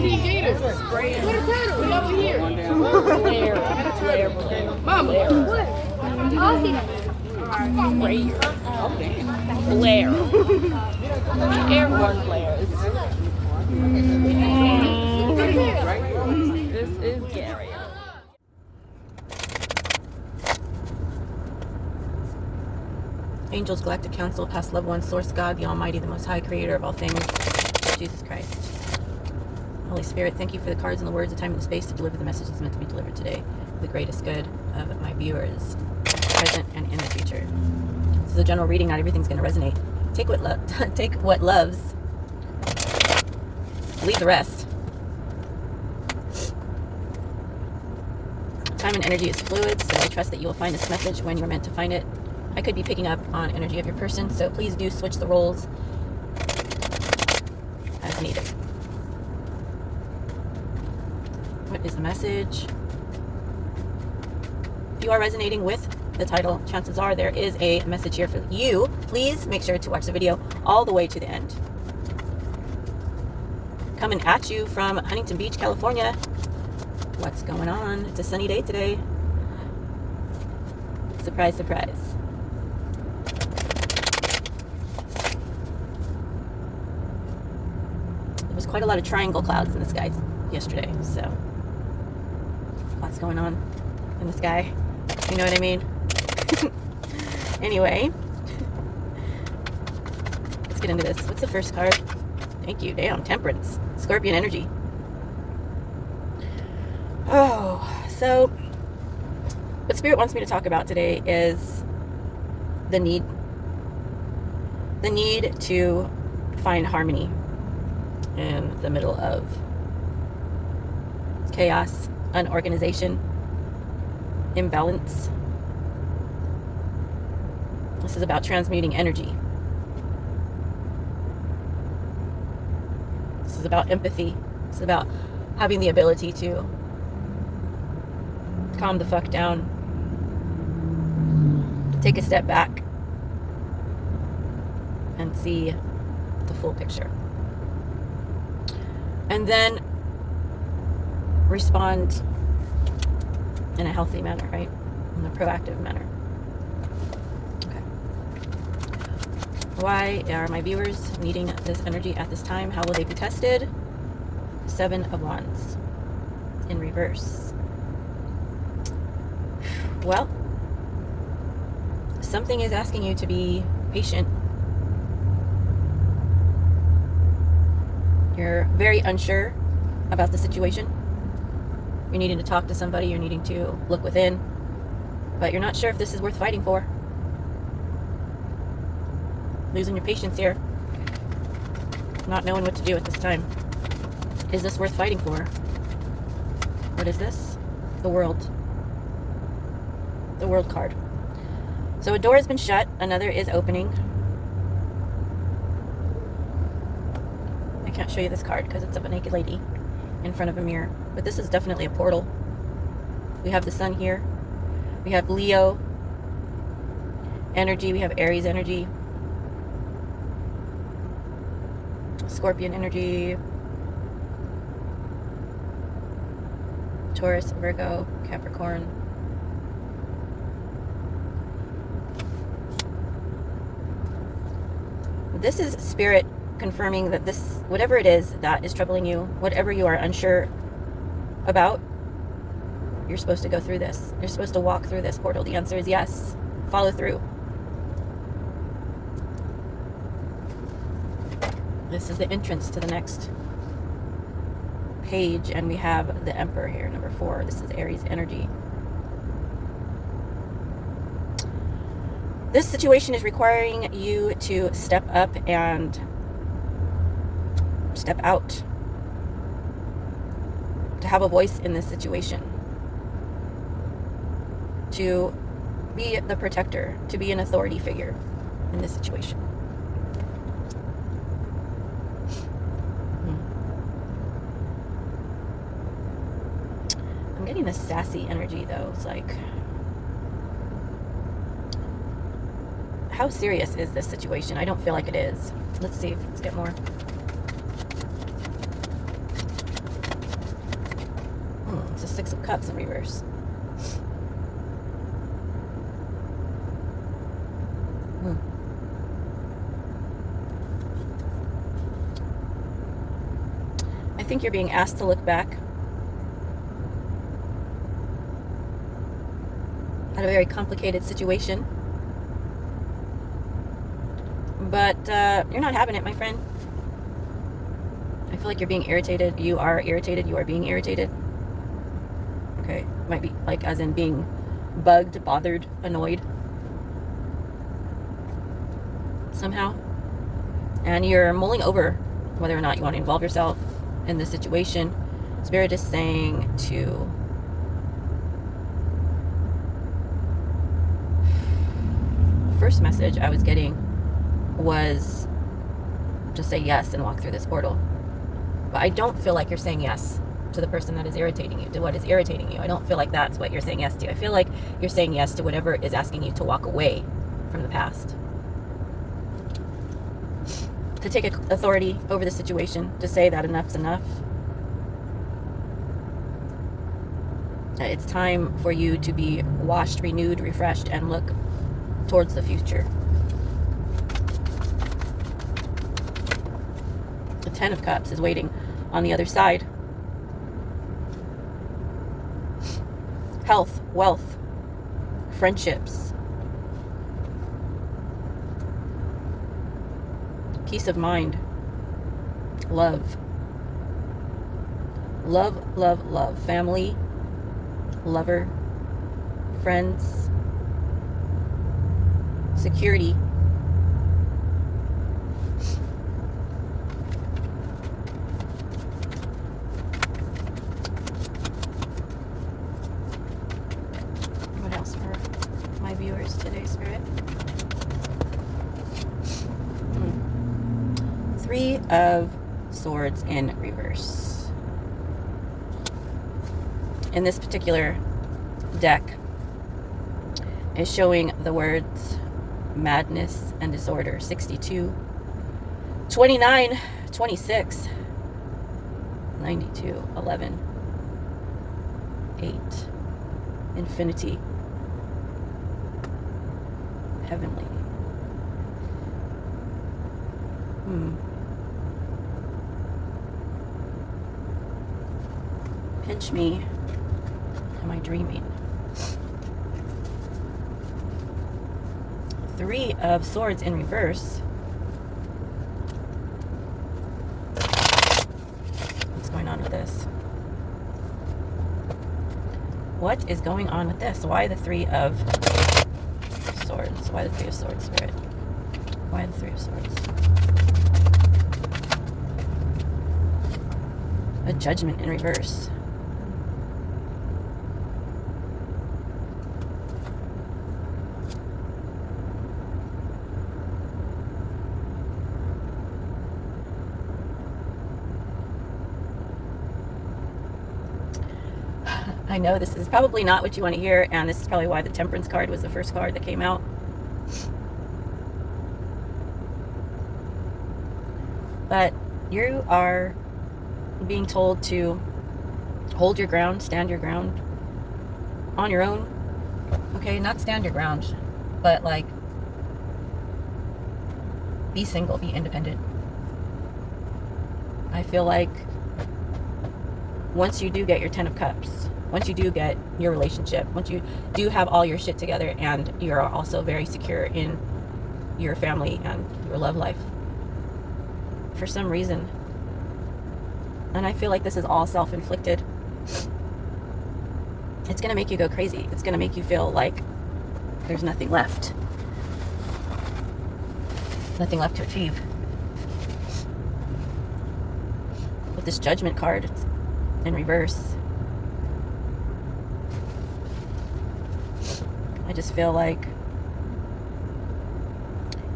these gators. Where the cattle? We over here. Mama. What? I'll see that. Blair. Air Force Blairs. This is Gary. Angels, Galactic Council, past loved ones, Source God, the Almighty, the Most High, Creator of all things, Jesus Christ. Holy Spirit, thank you for the cards and the words, the time and the space to deliver the messages meant to be delivered today for the greatest good of my viewers, present and in the future. This is a general reading, not everything's going to resonate. Take what loves, leave the rest. Time and energy is fluid, so I trust that you will find this message when you're meant to find it. I could be picking up on energy of your person, so please do switch the roles as needed. What is the message? If you are resonating with the title, chances are there is a message here for you. Please make sure to watch the video all the way to the end. Coming at you from Huntington Beach, California. What's going on? It's a sunny day today. Surprise, surprise. There was quite a lot of triangle clouds in the sky yesterday, so lots going on in the sky. You know what I mean? Anyway, let's get into this. What's the first card? Thank you. Damn, Temperance. Scorpion energy. Oh, so what Spirit wants me to talk about today is the need to find harmony in the middle of chaos, unorganization, imbalance. This is about transmuting energy. This is about empathy. This is about having the ability to calm the fuck down, take a step back, and see the full picture. And then respond in a healthy manner, right? In a proactive manner. Okay. Why are my viewers needing this energy at this time? How will they be tested? 7 of Wands in reverse. Well, something is asking you to be patient. You're very unsure about the situation. You're needing to talk to somebody. You're needing to look within. But you're not sure if this is worth fighting for. Losing your patience here. Not knowing what to do at this time. Is this worth fighting for? What is this? The World. The World card. So a door has been shut. Another is opening. I can't show you this card because it's of a naked lady in front of a mirror. But this is definitely a portal. We have the sun here. We have Leo energy. We have Aries energy. Scorpion energy. Taurus, Virgo, Capricorn. This is Spirit confirming that this, whatever it is that is troubling you, whatever you are unsure about, you're supposed to go through this. You're supposed to walk through this portal. The answer is yes. Follow through. This is the entrance to the next page, and we have the Emperor here, number 4. This is Aries energy. This situation is requiring you to step up and step out, to have a voice in this situation, to be the protector, to be an authority figure in this situation. I'm getting this sassy energy though. It's like, how serious is this situation? I don't feel like it is. Let's see. Let's get more. Cups in reverse. I think you're being asked to look back at a very complicated situation. But you're not having it, my friend. I feel like you're being irritated. You are irritated. You are being irritated. Okay. Might be like as in being bugged, bothered, annoyed. Somehow. And you're mulling over whether or not you want to involve yourself in this situation. Spirit is saying to the first message I was getting was just say yes and walk through this portal. But I don't feel like you're saying yes to the person that is irritating you, to what is irritating you. I don't feel like that's what you're saying yes to. I feel like you're saying yes to whatever is asking you to walk away from the past. To take authority over the situation, to say that enough's enough. It's time for you to be washed, renewed, refreshed, and look towards the future. The 10 of Cups is waiting on the other side. Health, wealth, friendships, peace of mind, love. Love, love, love. Family, lover, friends, security. What else for my viewers today, Spirit? 3 of Swords in reverse. In this particular deck is showing the words madness and disorder. 62, 29, 26, 92, 11, 8, infinity, heavenly. Pinch me. Am I dreaming? 3 of Swords in reverse. What's going on with this? What is going on with this? Why the 3 of Swords? Why the 3 of Swords, Spirit? Why the 3 of Swords? A Judgment in reverse. I know this is probably not what you want to hear, and this is probably why the Temperance card was the first card that came out. But you are being told to hold your ground, stand your ground on your own. Okay, not stand your ground, but like be single, be independent. I feel like once you do get your 10 of Cups, once you do get your relationship, once you do have all your shit together and you're also very secure in your family and your love life, for some reason, and I feel like this is all self-inflicted, it's going to make you go crazy. It's going to make you feel like there's nothing left. Nothing left to achieve. With this Judgment card, it's in reverse. I just feel like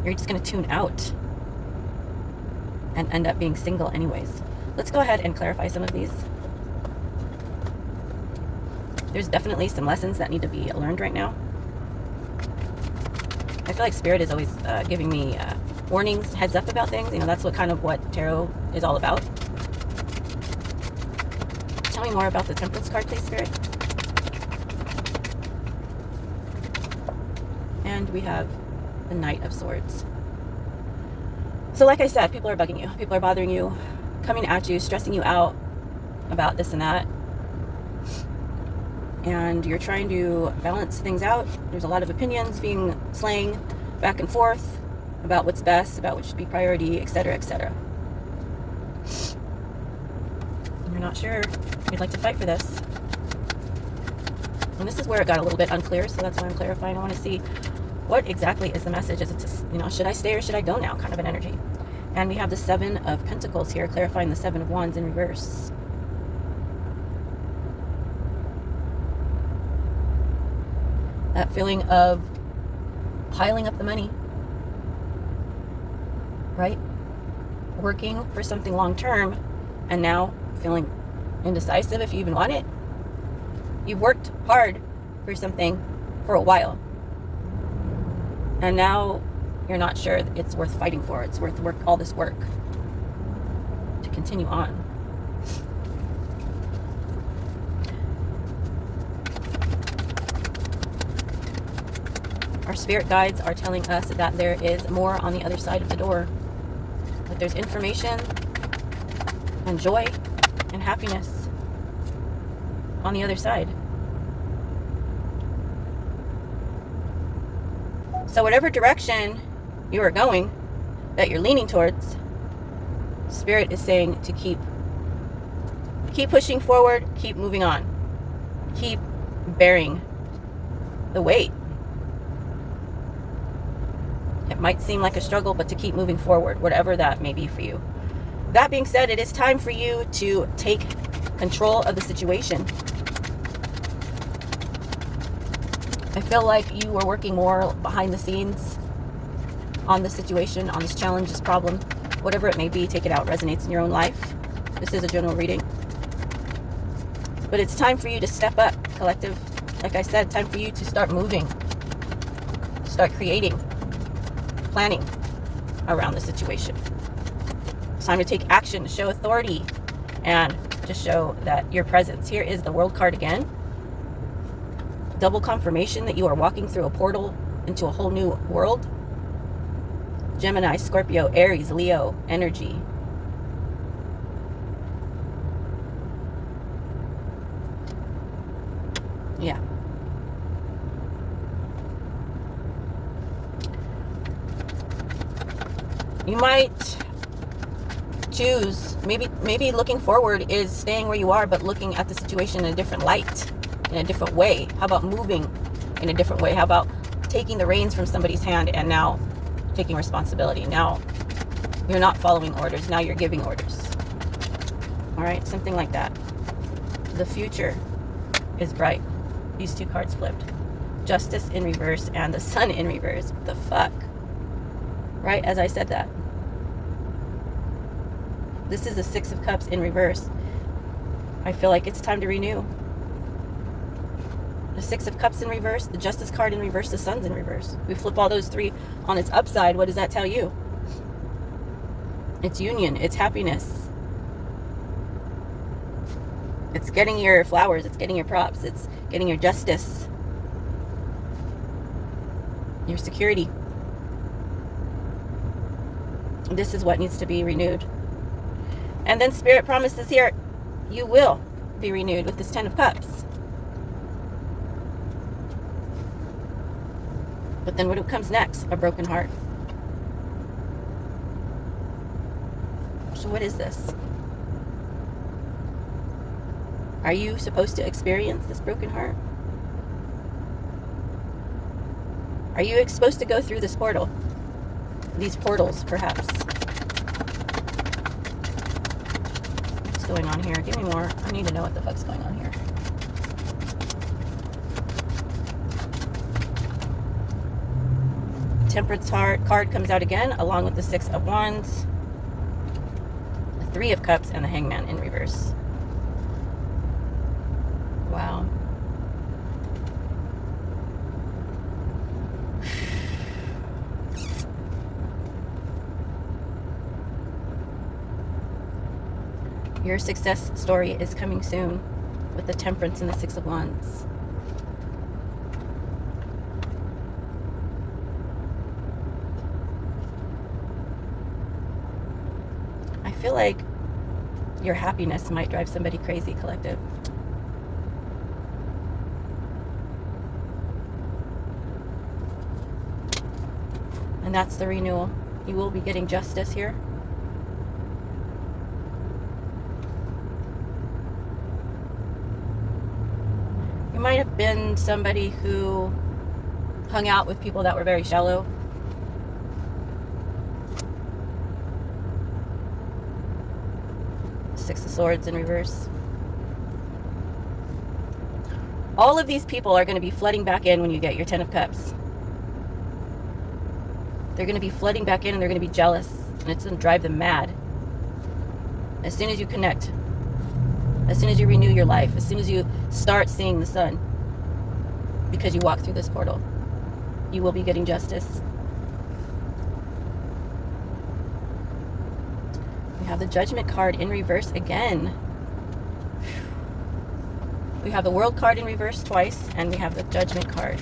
you're just going to tune out and end up being single anyways. Let's go ahead and clarify some of these. There's definitely some lessons that need to be learned right now. I feel like Spirit is always giving me warnings, heads up about things. You know, that's what tarot is all about. Tell me more about the Temperance card, please, Spirit. And we have the Knight of Swords. So like I said, people are bugging you. People are bothering you, coming at you, stressing you out about this and that. And you're trying to balance things out. There's a lot of opinions being slang back and forth about what's best, about what should be priority, etc., etc. You're not sure you'd like to fight for this. And this is where it got a little bit unclear, so that's why I'm clarifying. I want to see what exactly is the message. Is it just, should I stay or should I go now kind of an energy? And we have the Seven of Pentacles here, clarifying the Seven of Wands in reverse. That feeling of piling up the money, right? Working for something long term, and now feeling indecisive if you even want it. You've worked hard for something for a while, and now you're not sure it's worth fighting for. It's worth all this work to continue on. Our spirit guides are telling us that there is more on the other side of the door. That there's information and joy and happiness on the other side. So whatever direction you are going, that you're leaning towards, Spirit is saying to keep pushing forward, keep moving on, keep bearing the weight. It might seem like a struggle, but to keep moving forward, whatever that may be for you. That being said, it is time for you to take control of the situation. I feel like you were working more behind the scenes on the situation, on this challenge, this problem, whatever it may be. Take it out. Resonates in your own life. This is a general reading. But it's time for you to step up, collective. Like I said, time for you to start moving. Start creating. Planning around the situation. It's time to take action, to show authority, and to show that your presence. Here is the World card again. Double confirmation that you are walking through a portal into a whole new world. Gemini, Scorpio, Aries, Leo energy. Yeah. You might choose, maybe looking forward is staying where you are, but looking at the situation in a different light, in a different way. How about moving in a different way? How about taking the reins from somebody's hand and now taking responsibility? Now you're not following orders, now you're giving orders. All right, something like that. The future is bright. These two cards flipped. Justice in reverse and the Sun in reverse. What the fuck? Right, as I said that. This is the Six of Cups in reverse. I feel like it's time to renew. The Six of Cups in reverse, the Justice card in reverse, the Sun's in reverse. We flip all those three on its upside. What does that tell you? It's union. It's happiness. It's getting your flowers. It's getting your props. It's getting your justice. Your security. This is what needs to be renewed. And then Spirit promises here, you will be renewed with this Ten of Cups. But then what comes next? A broken heart. So what is this? Are you supposed to experience this broken heart? Are you supposed to go through this portal? These portals, perhaps. What's going on here? Give me more. I need to know what the fuck's going on here. Temperance card comes out again, along with the Six of Wands, the Three of Cups, and the Hangman in reverse. Wow. Your success story is coming soon with the Temperance and the Six of Wands. I feel like your happiness might drive somebody crazy, collective. And that's the renewal. You will be getting justice here. You might have been somebody who hung out with people that were very shallow. Six of Swords in reverse. All of these people are going to be flooding back in when you get your Ten of Cups. They're going to be flooding back in and they're going to be jealous. And it's going to drive them mad. As soon as you connect. As soon as you renew your life. As soon as you start seeing the sun. Because you walk through this portal. You will be getting justice. We have the Judgment card in reverse again. We have the World card in reverse twice. And we have the Judgment card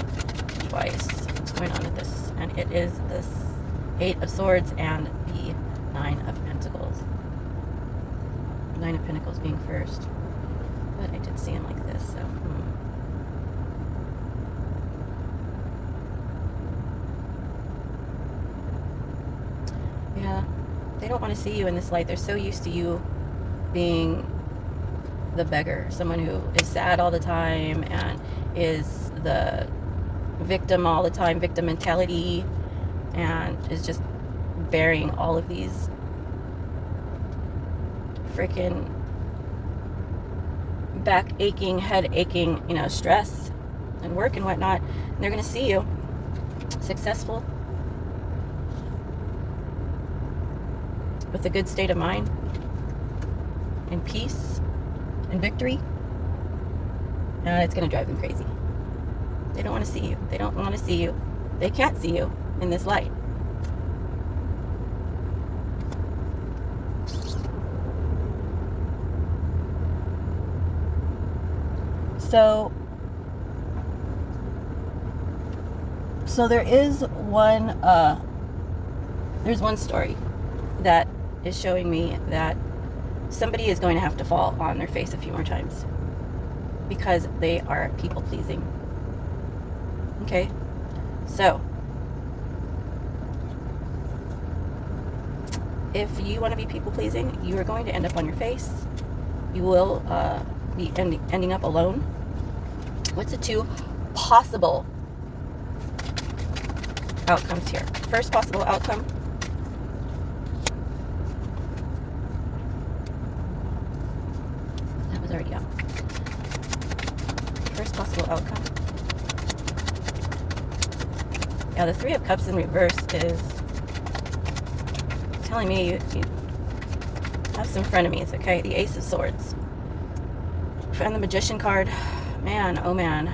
twice. What's going on with this? And it is this Eight of Swords and the Nine of Pentacles. Nine of Pentacles being first. But I did see him like this, so... Yeah, they don't want to see you in this light. They're so used to you being the beggar. Someone who is sad all the time and is the victim all the time. Victim mentality. And is just bearing all of these freaking back aching, head aching, stress and work and whatnot. And they're going to see you successful with a good state of mind and peace and victory. And it's going to drive them crazy. They don't want to see you. They don't want to see you. They can't see you in this light. So there is there's one story that is showing me that somebody is going to have to fall on their face a few more times because they are people pleasing. Okay? So if you want to be people pleasing, you are going to end up on your face. You will be ending up alone. What's the two possible outcomes here? First possible outcome. That was already out. First possible outcome. Yeah, the Three of Cups in reverse is telling me you have some frenemies, okay? The Ace of Swords. And the Magician card. Man, oh man.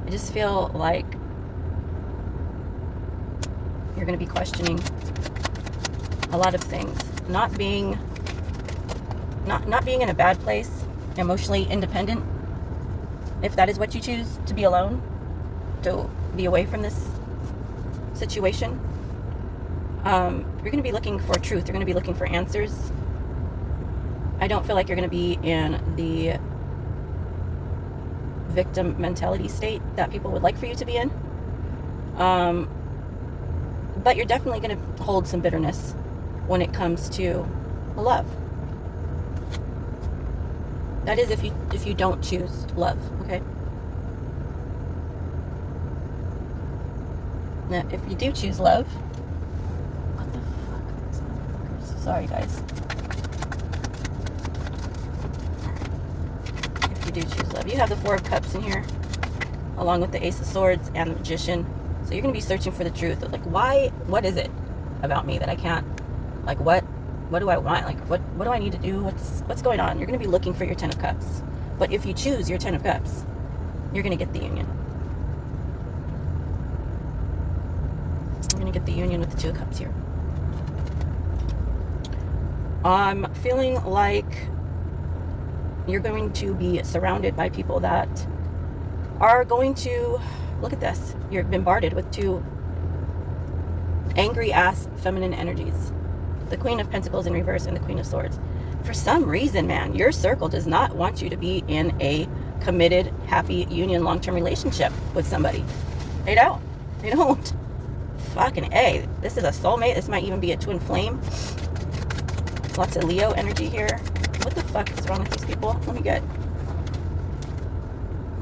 I just feel like you're going to be questioning a lot of things. Not being in a bad place, emotionally independent. If that is what you choose, to be alone, to be away from this situation. You're going to be looking for truth. You're going to be looking for answers. I don't feel like you're going to be in the victim mentality state that people would like for you to be in. But you're definitely going to hold some bitterness when it comes to love. That is if you don't choose love, okay? Now, if you do choose love, what the fuck? Sorry, guys. If you do choose love, you have the Four of Cups in here, along with the Ace of Swords and the Magician. So you're going to be searching for the truth. Like, why? What is it about me that I can't? Like, what do I want? Like, what do I need to do? What's going on? You're going to be looking for your Ten of Cups. But if you choose your Ten of Cups, you're going to get the union. I'm going to get the union with the Two of Cups here. I'm feeling like you're going to be surrounded by people that are going to, look at this, you're bombarded with two angry ass feminine energies. The Queen of Pentacles in reverse and the Queen of Swords. For some reason, man, your circle does not want you to be in a committed, happy union, long-term relationship with somebody. They don't. They don't. Fucking A. This is a soulmate. This might even be a twin flame. Lots of Leo energy here. What the fuck is wrong with these people? Let me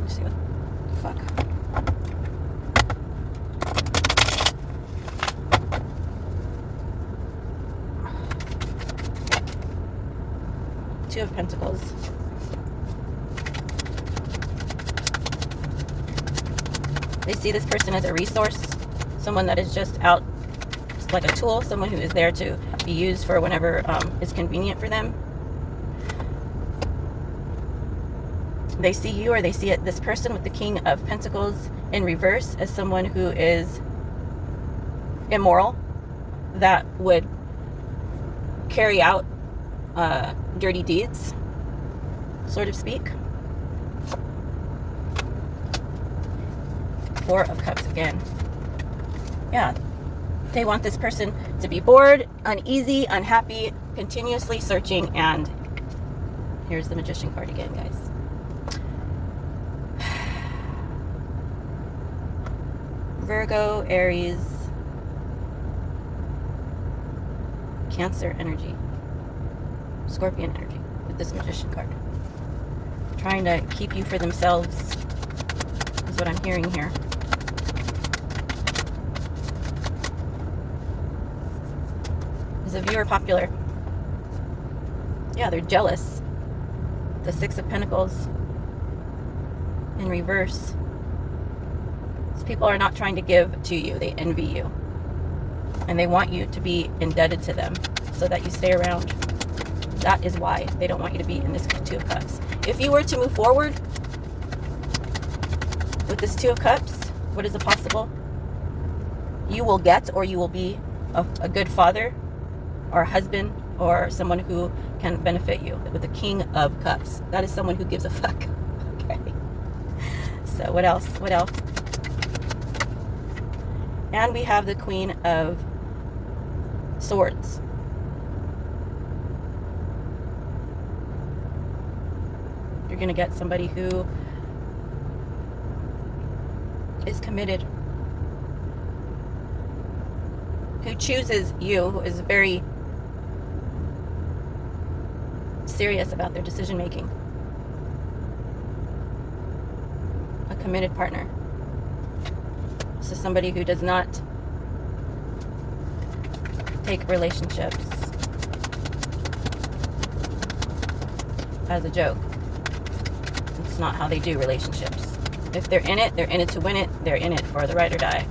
see what the fuck. Two of Pentacles. They see this person as a resource, someone that is just out like a tool, someone who is there to be used for whenever is convenient for them. They see you, or they see this person with the King of Pentacles in reverse as someone who is immoral, that would carry out dirty deeds, so to speak. Four of Cups again. Yeah. They want this person to be bored, uneasy, unhappy, continuously searching, and here's the Magician card again, guys. Virgo, Aries, Cancer energy, Scorpion energy with this Magician card. Trying to keep you for themselves is what I'm hearing here. Is a viewer popular? Yeah, they're jealous. The Six of Pentacles in reverse. These people are not trying to give to you. They envy you. And they want you to be indebted to them so that you stay around. That is why they don't want you to be in this Two of Cups. If you were to move forward with this Two of Cups, what is it possible? You will get, or you will be a good father, or a husband, or someone who can benefit you with the King of Cups. That is someone who gives a fuck. Okay. So what else? What else? And we have the Queen of Swords. You're going to get somebody who is committed, who chooses you, who is very serious about their decision making. A committed partner. This is somebody who does not take relationships as a joke. It's not how they do relationships. If they're in it to win it. They're in it for the ride or die.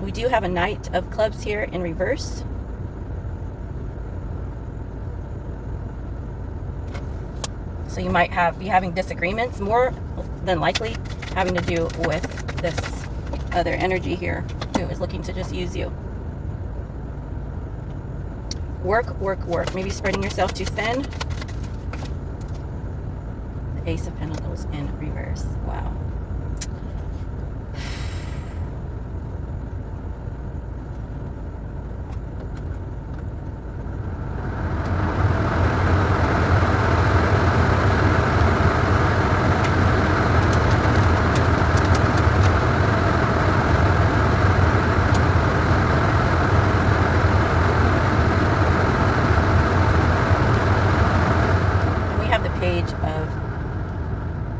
We do have a Knight of Clubs here in reverse. So you might be having disagreements, more than likely having to do with this other energy here who is looking to just use you. Work, work, work. Maybe spreading yourself too thin. The Ace of Pentacles in reverse. Wow.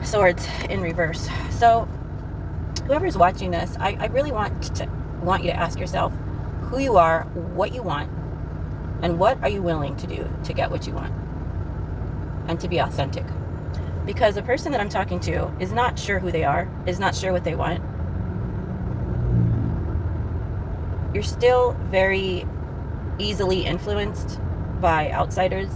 Swords in reverse. So whoever's watching this, I really want you to ask yourself who you are, what you want, and what are you willing to do to get what you want, and to be authentic. Because the person that I'm talking to is not sure who they are, is not sure what they want. You're still very easily influenced by outsiders,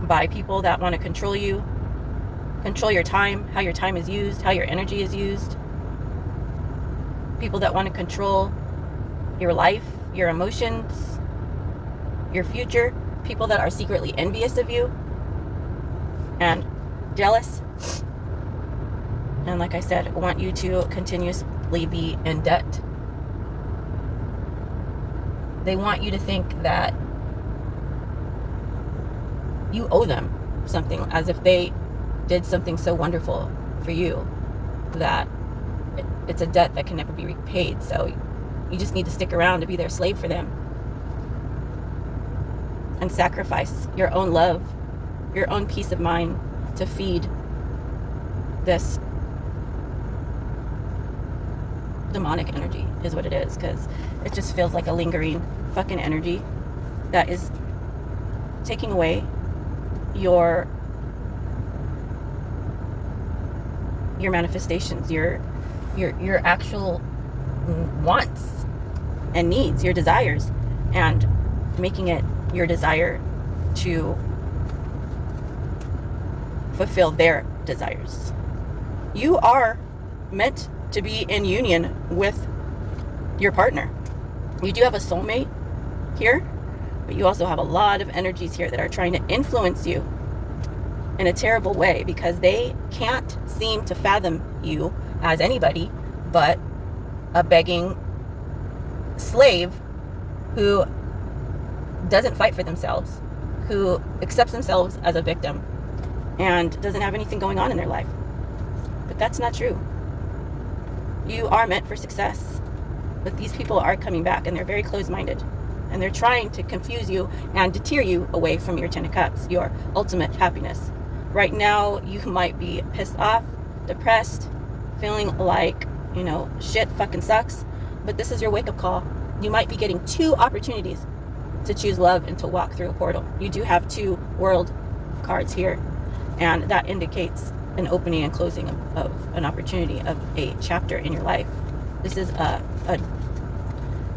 by people that want to control you, control your time, how your time is used, how your energy is used. People that want to control your life, your emotions, your future. People that are secretly envious of you and jealous. And like I said, want you to continuously be in debt. They want you to think that you owe them something, as if they did something so wonderful for you that it's a debt that can never be repaid. So you just need to stick around to be their slave for them and sacrifice your own love, your own peace of mind to feed this demonic energy, is what it is, because it just feels like a lingering fucking energy that is taking away your manifestations, your actual wants and needs, your desires, and making it your desire to fulfill their desires. You are meant to be in union with your partner. You do have a soulmate here, but you also have a lot of energies here that are trying to influence you in a terrible way, because they can't seem to fathom you as anybody but a begging slave who doesn't fight for themselves, who accepts themselves as a victim and doesn't have anything going on in their life. But that's not true. You are meant for success, but these people are coming back, and they're very closed-minded, and they're trying to confuse you and deter you away from your 10 of Cups, your ultimate happiness. Right now, you might be pissed off, depressed, feeling like, shit fucking sucks, but this is your wake-up call. You might be getting 2 opportunities to choose love and to walk through a portal. You do have 2 world cards here, and that indicates an opening and closing of an opportunity, of a chapter in your life. This is a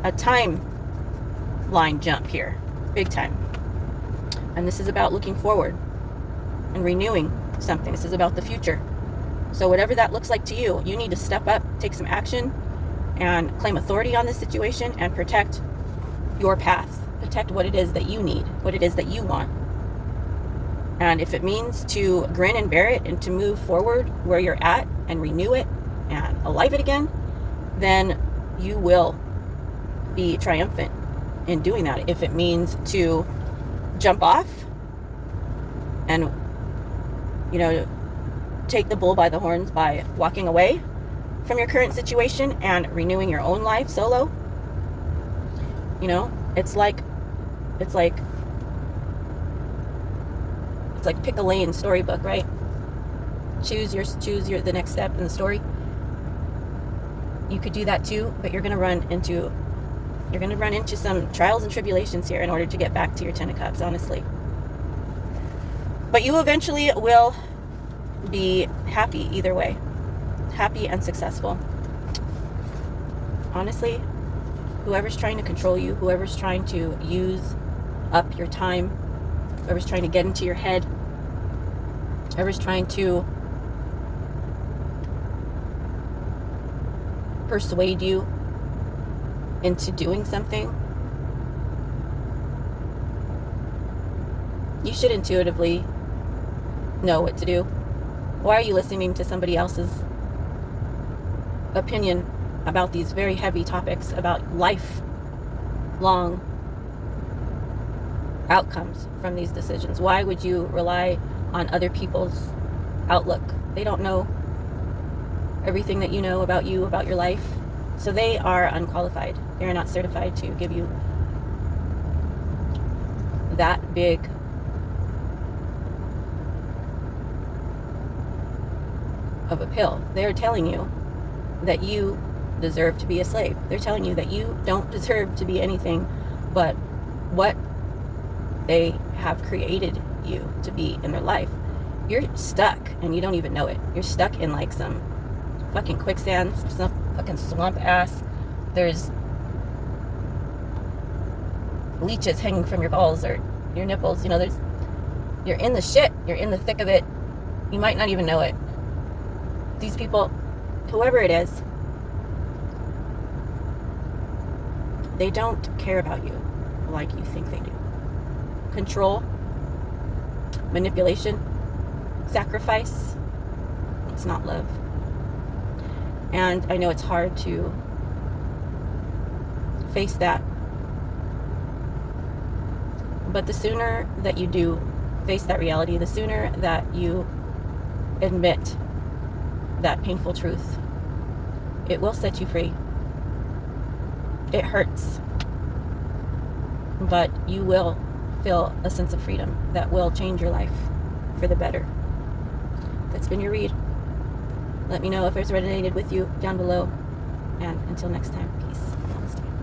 timeline jump here, big time. And this is about looking forward and renewing something. This is about the future. So whatever that looks like to you, you need to step up, take some action, and claim authority on this situation and protect your path. Protect what it is that you need, what it is that you want. And if it means to grin and bear it and to move forward where you're at and renew it and alive it again, then you will be triumphant in doing that. If it means to jump off and, take the bull by the horns by walking away from your current situation and renewing your own life solo, it's like pick a lane storybook, right? Choose the next step in the story. You could do that too, but you're gonna run into some trials and tribulations here in order to get back to your 10 of Cups, honestly. But you eventually will be happy either way. Happy and successful. Honestly, whoever's trying to control you, whoever's trying to use up your time, whoever's trying to get into your head, whoever's trying to persuade you into doing something, you should intuitively know what to do. Why are you listening to somebody else's opinion about these very heavy topics, about lifelong outcomes from these decisions? Why would you rely on other people's outlook? They don't know everything that you know about your life. So they are unqualified. They're not certified to give you that big of a pill. They're telling you that you deserve to be a slave. They're telling you that you don't deserve to be anything but what they have created you to be in their life. You're stuck and you don't even know it. You're stuck in like some fucking quicksand, some fucking swamp ass. There's leeches hanging from your balls or your nipples. You're in the shit. You're in the thick of it. You might not even know it. These people, whoever it is, they don't care about you like you think they do. Control, manipulation, sacrifice, it's not love. And I know it's hard to face that. But the sooner that you do face that reality, the sooner that you admit that painful truth, it will set you free. It hurts, but you will feel a sense of freedom that will change your life for the better. That's been your read. Let me know if it's resonated with you down below. And until next time, peace. Namaste.